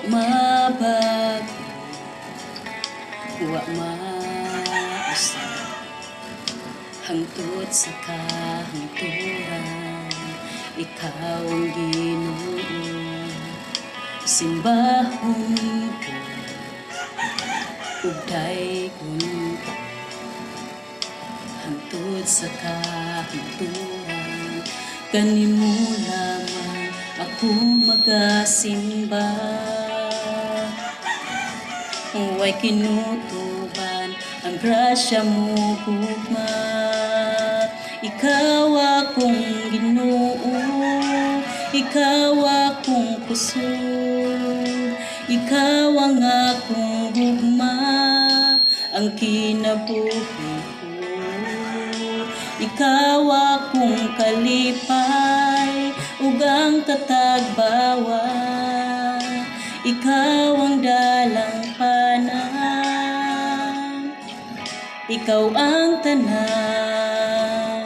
mabago, wa mausa, hangtod sa kahangturan, ikaw ang Ginoo. Simbahon ko ug dayon ko, hangtod sa kahangturan, kanimo lamang ako magasimba. Huwag kinutuban ang grasya mo gugma, ikaw akong Ginoo, ikaw akong kusog, ikaw ang akong gugma, ang kinabuhi ko. Ikaw akong kalipay, ug ang katagbawa, ikaw ang dalang panan, ikaw ang tanan,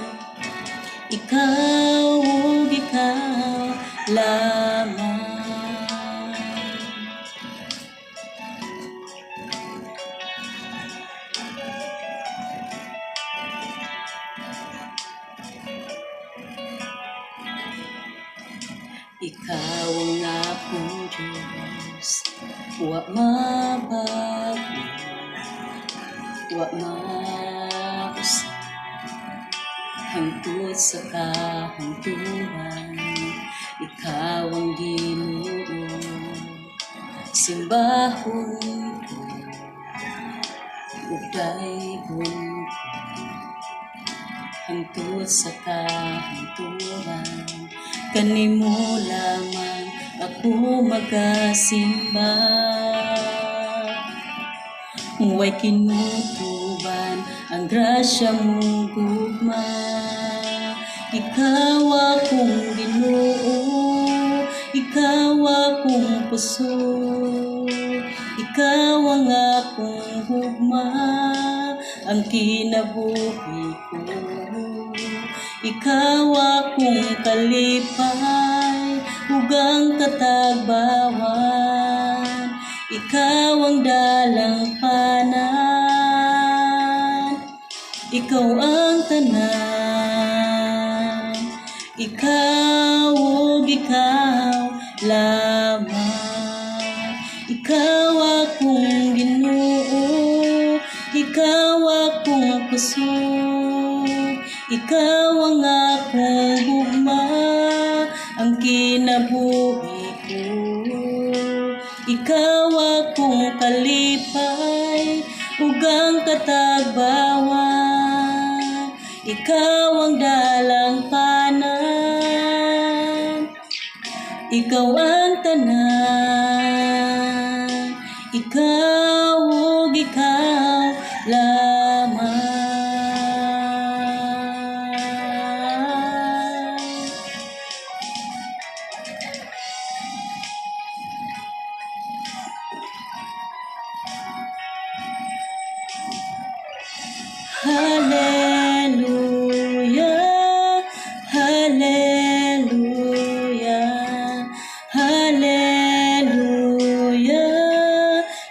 ikaw ug ikaw lamang. Ikaw ang akong Diyos, wa mabago, wa mausa, hangtod sa kahangturan, ikaw ang Ginoo. Simbahon ko ug dayon ko, hangtod sa kahangturan, kanimo lamang ako magasimba. Huwag kinutuban ang grasya mo gugma, ikaw akong Ginoo, ikaw akong puso, ikaw ang akong gugma, ang kinabuhi ko. Ikaw akong kalipay, ug ang katagbawan, ikaw ang dalang panan, ikaw ang tanan, ikaw ug ikaw lamang. Ikaw akong Ginoo, ikaw akong kusog, ikaw ang akong gugma, ang kinabuhi ko. Ikaw akong kalipay, ug ang katagbawan, ikaw ang dalang panan, ikaw ang tanan, ikaw ug ikaw lamang. Hallelujah, hallelujah, hallelujah,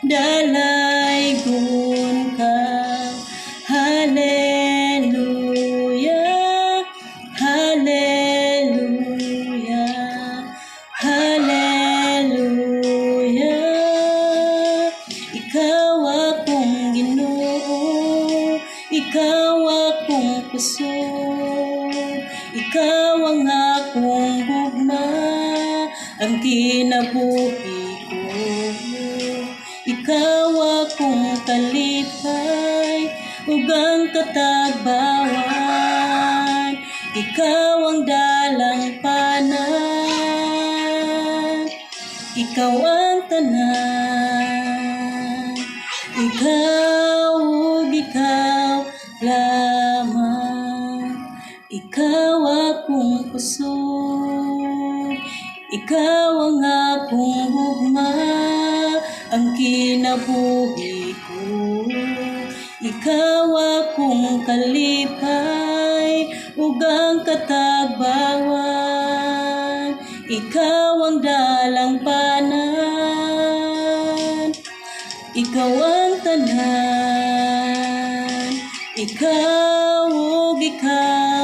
dalaygon ka. Hallelujah, hallelujah, hallelujah, ikaw akong Ginoo, ikaw akong puso, ikaw ang akong gugma, ang kinabuhi ko. Ikaw akong kalipay, ug ang katagbawan, ikaw ang dalang panan, ikaw ang tanan, ikaw ug ikaw lamang. Ikaw akong puso, ikaw ang akong gugma, ang kinabuhi ko. Ikaw akong kalipay, ug ang katagbawan, ikaw ang dalang panan, ikaw ang tanan, ikaw ug ikaw.